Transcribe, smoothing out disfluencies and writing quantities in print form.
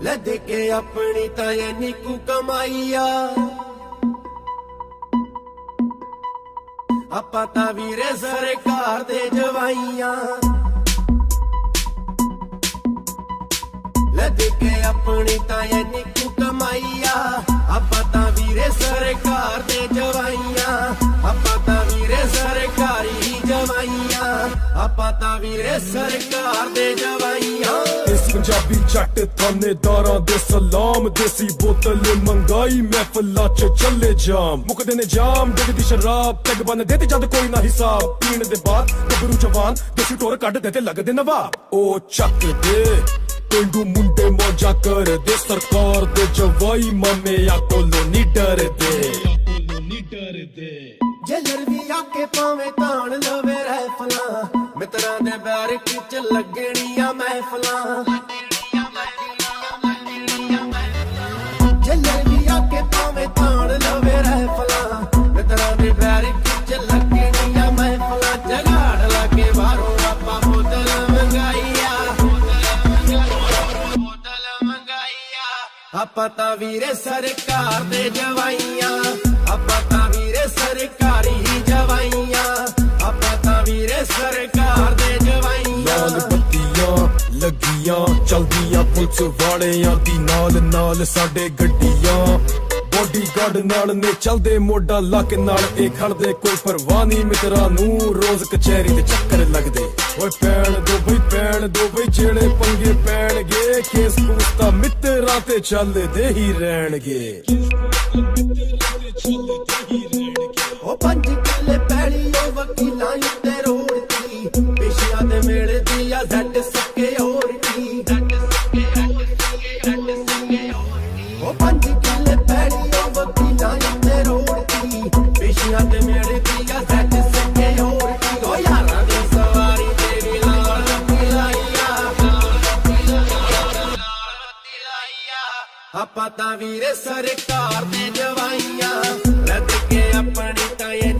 लद के अपनी ताया नीकू कमाईया आपां तां वीरे सरकार दे जवाईयां लद के अपनी ताया नीकू कमाईया आपां तां वीरे सरकार दे जवाईयां आपां तां वीरे सरकारी जवाईयां आपां तां वीरे सरकार दे जवाईयां पंजाबी जट थानेदारां दे सलाम देसी बोतल मंगाई महफिलां च चले जाम मुकदे ने जाम डिगदी शराब पैग बन देते जद कोई ना हिसाब पीण दे बाद गबरू जवान देसी टोर कढ दे ते लगदे नवाब ओ चक दे पेंडू मुंडे मौजा कर दे सरकार दे जवाई मामे या कोलों नी डर दे जलर भी आके पावे तान लवे रहफलां मित्रां दे बैरक च लगणियां महफलां जलर भी आके पावे तान लवे रहफलां मित्रां दे बैरक च लगणियां महफलां जगाड़ लाके बाहरों आपां बोतल मंगाईया आपां तां वीरे सरकार दे जवाईयां आपां तां वीरे सरकारी जवाईयां आपां तां वीरे सरकार दे जवाईयां लाल बत्तियां लगियां चलदियां पुलिस वालियां दी नाल नाल साडे गड्डियां बॉडीगार्ड नाल ने चलदे मोडा लक नाल ए खड़दे कोई परवाह नहीं मित्रां नूं रोज कचहरी दे चक्कर लगदे ओए पैण दो बई जेड़े पंगे पैणगे केस पूछता मित्रां ते चलदे ही रहणगे ओ 5 किले पैली ओ वकीलां उत्ते रोड़ती पेशियां दे मेले दी या झट सके औरती ओ 5 किले पैली ओ वकीलां उत्ते रोड़ती पेशियां दे मेले दी या झट सके औरती ओ यारां दी सवारी तेरी लाल पिलाईया आपां तां वीरे सरकार दे जवाईयां लद के अपनी ताया